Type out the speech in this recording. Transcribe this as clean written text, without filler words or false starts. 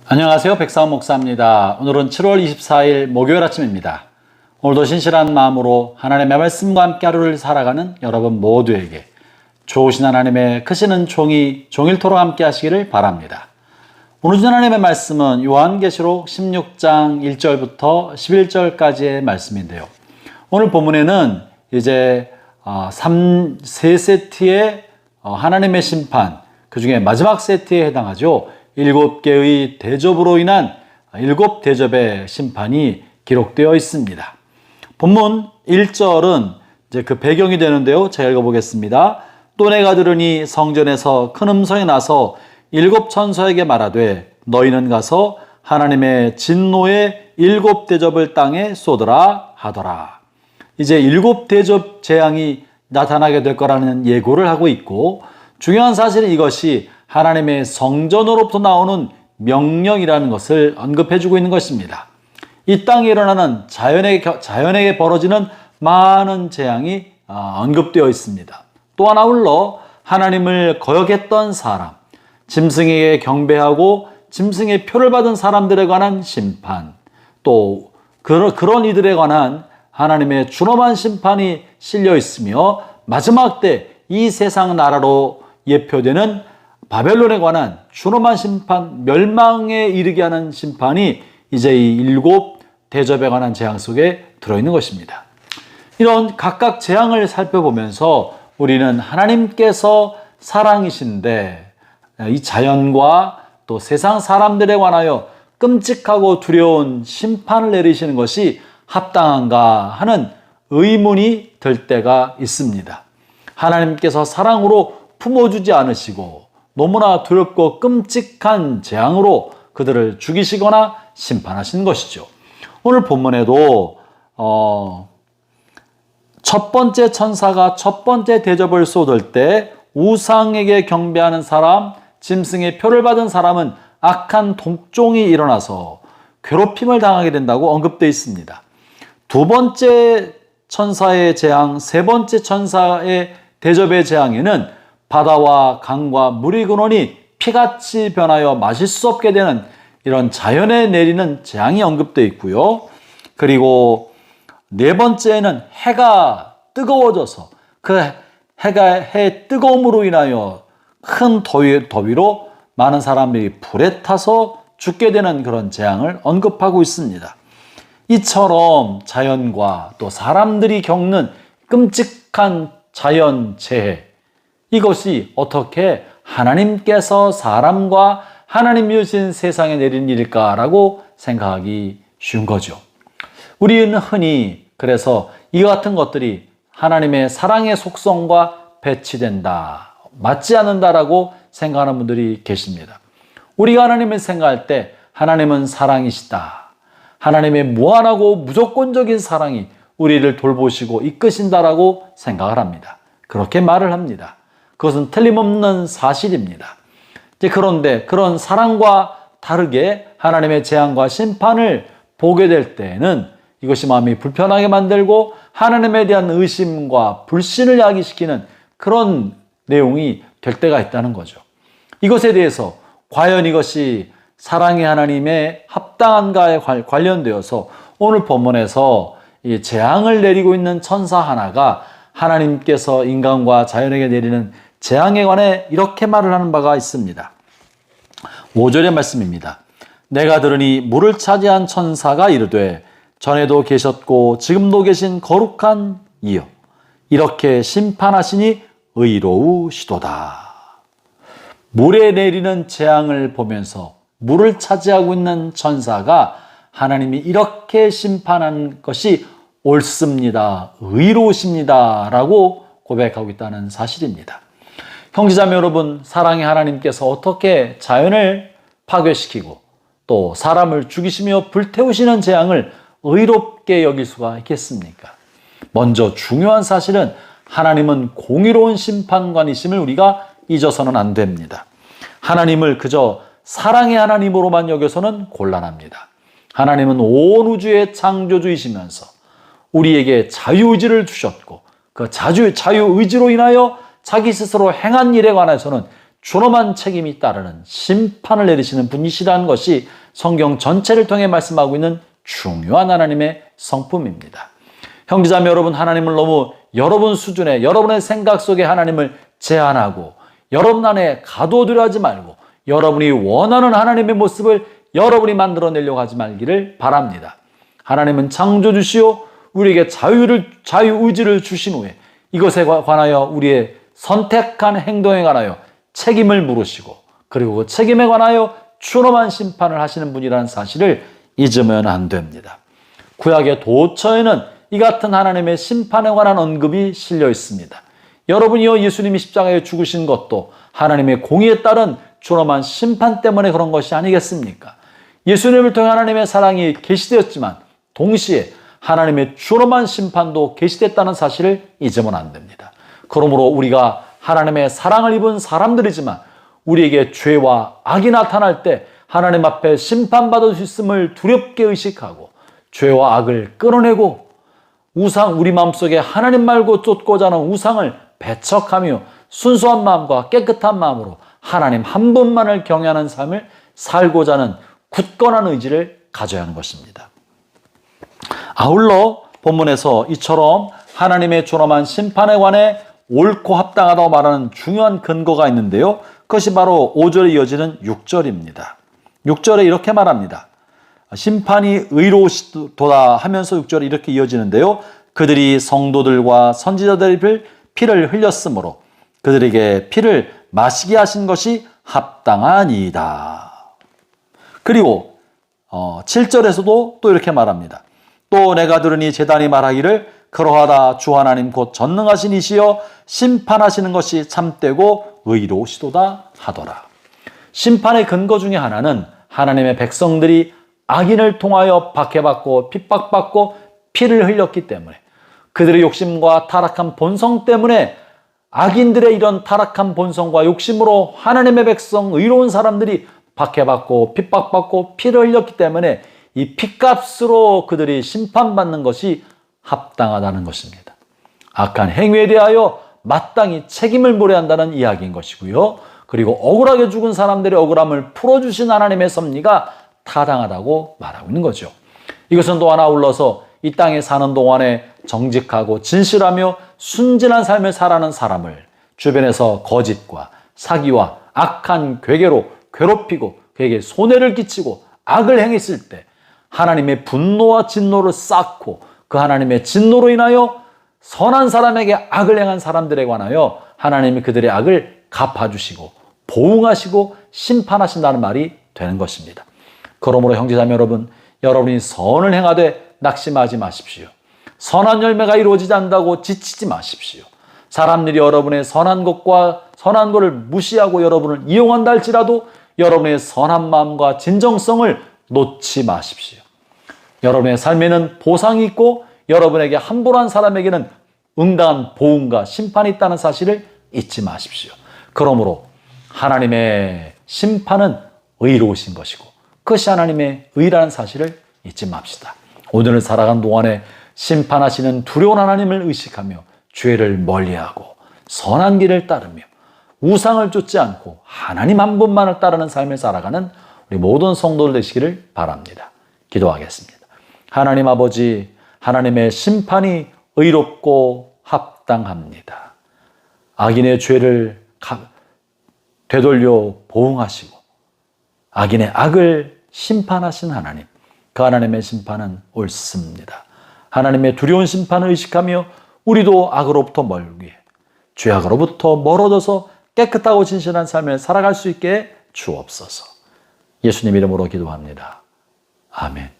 안녕하세요. 백사원 목사입니다. 오늘은 7월 24일 목요일 아침입니다. 오늘도 신실한 마음으로 하나님의 말씀과 함께 하루를 살아가는 여러분 모두에게 좋으신 하나님의 크시는 종이 종일토록 함께 하시기를 바랍니다. 오늘 주신 하나님의 말씀은 요한계시록 16장 1절부터 11절까지의 말씀인데요. 오늘 본문에는 이제 세 세트의 하나님의 심판, 그 중에 마지막 세트에 해당하죠. 7개의 대접으로 인한 7대접의 심판이 기록되어 있습니다. 본문 1절은 이제 그 배경이 되는데요. 제가 읽어보겠습니다. 또 내가 들으니 성전에서 큰 음성이 나서 7천사에게 말하되 너희는 가서 하나님의 진노의 7대접을 땅에 쏟으라 하더라. 이제 7대접 재앙이 나타나게 될 거라는 예고를 하고 있고, 중요한 사실은 이것이 하나님의 성전으로부터 나오는 명령이라는 것을 언급해주고 있는 것입니다. 이 땅에 일어나는 자연에게 벌어지는 많은 재앙이 언급되어 있습니다. 또한 아울러 하나님을 거역했던 사람, 짐승에게 경배하고 짐승의 표를 받은 사람들에 관한 심판, 또 그런 이들에 관한 하나님의 준엄한 심판이 실려 있으며, 마지막 때 이 세상 나라로 예표되는 바벨론에 관한 준엄한 심판, 멸망에 이르게 하는 심판이 이제 이 7대접에 관한 재앙 속에 들어있는 것입니다. 이런 각각 재앙을 살펴보면서 우리는 하나님께서 사랑이신데 이 자연과 또 세상 사람들에 관하여 끔찍하고 두려운 심판을 내리시는 것이 합당한가 하는 의문이 들 때가 있습니다. 하나님께서 사랑으로 품어주지 않으시고 너무나 두렵고 끔찍한 재앙으로 그들을 죽이시거나 심판하시는 것이죠. 오늘 본문에도 첫 번째 천사가 첫 번째 대접을 쏟을 때 우상에게 경배하는 사람, 짐승의 표를 받은 사람은 악한 독종이 일어나서 괴롭힘을 당하게 된다고 언급되어 있습니다. 두 번째 천사의 재앙, 세 번째 천사의 대접의 재앙에는 바다와 강과 물이 근원이 피같이 변하여 마실 수 없게 되는 이런 자연에 내리는 재앙이 언급되어 있고요. 그리고 네 번째는 해가 뜨거워져서 그 해의 뜨거움으로 인하여 큰 더위로 많은 사람들이 불에 타서 죽게 되는 그런 재앙을 언급하고 있습니다. 이처럼 자연과 또 사람들이 겪는 끔찍한 자연재해, 이것이 어떻게 하나님께서 사람과 하나님이 주신 세상에 내린 일일까라고 생각하기 쉬운 거죠. 우리는 흔히 그래서 이와 같은 것들이 하나님의 사랑의 속성과 배치된다, 맞지 않는다라고 생각하는 분들이 계십니다. 우리가 하나님을 생각할 때 하나님은 사랑이시다, 하나님의 무한하고 무조건적인 사랑이 우리를 돌보시고 이끄신다라고 생각을 합니다. 그렇게 말을 합니다. 그것은 틀림없는 사실입니다. 그런데 그런 사랑과 다르게 하나님의 재앙과 심판을 보게 될 때에는 이것이 마음이 불편하게 만들고 하나님에 대한 의심과 불신을 야기시키는 그런 내용이 될 때가 있다는 거죠. 이것에 대해서 과연 이것이 사랑의 하나님의 합당한가에 관련되어서 오늘 본문에서 이 재앙을 내리고 있는 천사 하나가 하나님께서 인간과 자연에게 내리는 재앙에 관해 이렇게 말을 하는 바가 있습니다. 5절의 말씀입니다. 내가 들으니 물을 차지한 천사가 이르되 전에도 계셨고 지금도 계신 거룩한 이여 이렇게 심판하시니 의로우시도다. 물에 내리는 재앙을 보면서 물을 차지하고 있는 천사가 하나님이 이렇게 심판한 것이 옳습니다, 의로우십니다 라고 고백하고 있다는 사실입니다. 형제자매 여러분, 사랑의 하나님께서 어떻게 자연을 파괴시키고 또 사람을 죽이시며 불태우시는 재앙을 의롭게 여길 수가 있겠습니까? 먼저 중요한 사실은 하나님은 공의로운 심판관이심을 우리가 잊어서는 안 됩니다. 하나님을 그저 사랑의 하나님으로만 여겨서는 곤란합니다. 하나님은 온 우주의 창조주이시면서 우리에게 자유의지를 주셨고 그 자유의지로 인하여 자기 스스로 행한 일에 관해서는 존엄한 책임이 따르는 심판을 내리시는 분이시라는 것이 성경 전체를 통해 말씀하고 있는 중요한 하나님의 성품입니다. 형제자매 여러분, 하나님을 너무 여러분 수준의 여러분의 생각 속에 하나님을 제한하고 여러분 안에 가둬두려 하지 말고 여러분이 원하는 하나님의 모습을 여러분이 만들어내려고 하지 말기를 바랍니다. 하나님은 창조주시오 우리에게 자유의지를 주신 후에 이것에 관하여 우리의 선택한 행동에 관하여 책임을 물으시고 그리고 그 책임에 관하여 존엄한 심판을 하시는 분이라는 사실을 잊으면 안 됩니다. 구약의 도처에는 이 같은 하나님의 심판에 관한 언급이 실려 있습니다. 여러분이요 예수님이 십자가에 죽으신 것도 하나님의 공의에 따른 존엄한 심판 때문에 그런 것이 아니겠습니까? 예수님을 통해 하나님의 사랑이 계시되었지만 동시에 하나님의 존엄한 심판도 계시됐다는 사실을 잊으면 안 됩니다. 그러므로 우리가 하나님의 사랑을 입은 사람들이지만 우리에게 죄와 악이 나타날 때 하나님 앞에 심판받을 수 있음을 두렵게 의식하고 죄와 악을 끌어내고 우리 마음속에 하나님 말고 쫓고자 하는 우상을 배척하며 순수한 마음과 깨끗한 마음으로 하나님 한 분만을 경외하는 삶을 살고자 하는 굳건한 의지를 가져야 하는 것입니다. 아울러 본문에서 이처럼 하나님의 존엄한 심판에 관해 옳고 합당하다고 말하는 중요한 근거가 있는데요. 그것이 바로 5절에 이어지는 6절입니다. 6절에 이렇게 말합니다. 심판이 의로우시도다 하면서 6절에 이렇게 이어지는데요. 그들이 성도들과 선지자들의 피를 흘렸으므로 그들에게 피를 마시게 하신 것이 합당하니이다. 그리고 7절에서도 또 이렇게 말합니다. 또 내가 들으니 제단이 말하기를 그러하다 주 하나님 곧 전능하신 이시여 심판하시는 것이 참되고 의로우시도다 하더라. 심판의 근거 중에 하나는 하나님의 백성들이 악인을 통하여 박해받고 핍박받고 피를 흘렸기 때문에 그들의 욕심과 타락한 본성 때문에 악인들의 이런 타락한 본성과 욕심으로 하나님의 백성 의로운 사람들이 박해받고 핍박받고 피를 흘렸기 때문에 이 피값으로 그들이 심판받는 것이 합당하다는 것입니다. 악한 행위에 대하여 마땅히 책임을 물어야 한다는 이야기인 것이고요. 그리고 억울하게 죽은 사람들의 억울함을 풀어주신 하나님의 섭리가 타당하다고 말하고 있는 거죠. 이것은 또 하나 아울러서 이 땅에 사는 동안에 정직하고 진실하며 순진한 삶을 살아가는 사람을 주변에서 거짓과 사기와 악한 괴계로 괴롭히고 그에게 손해를 끼치고 악을 행했을 때 하나님의 분노와 진노를 쌓고 그 하나님의 진노로 인하여 선한 사람에게 악을 행한 사람들에 관하여 하나님이 그들의 악을 갚아주시고 보응하시고 심판하신다는 말이 되는 것입니다. 그러므로 형제자매 여러분, 여러분이 선을 행하되 낙심하지 마십시오. 선한 열매가 이루어지지 않는다고 지치지 마십시오. 사람들이 여러분의 선한 것을 무시하고 여러분을 이용한다 할지라도 여러분의 선한 마음과 진정성을 놓지 마십시오. 여러분의 삶에는 보상이 있고 여러분에게 함부로 한 사람에게는 응당한 보응과 심판이 있다는 사실을 잊지 마십시오. 그러므로 하나님의 심판은 의로우신 것이고 그것이 하나님의 의라는 사실을 잊지 맙시다. 오늘을 살아간 동안에 심판하시는 두려운 하나님을 의식하며 죄를 멀리하고 선한 길을 따르며 우상을 쫓지 않고 하나님 한 분만을 따르는 삶을 살아가는 우리 모든 성도들 되시기를 바랍니다. 기도하겠습니다. 하나님 아버지, 하나님의 심판이 의롭고 합당합니다. 악인의 죄를 되돌려 보응하시고 악인의 악을 심판하신 하나님, 그 하나님의 심판은 옳습니다. 하나님의 두려운 심판을 의식하며 우리도 악으로부터 멀게 죄악으로부터 멀어져서 깨끗하고 진실한 삶을 살아갈 수 있게 주옵소서. 예수님 이름으로 기도합니다. 아멘.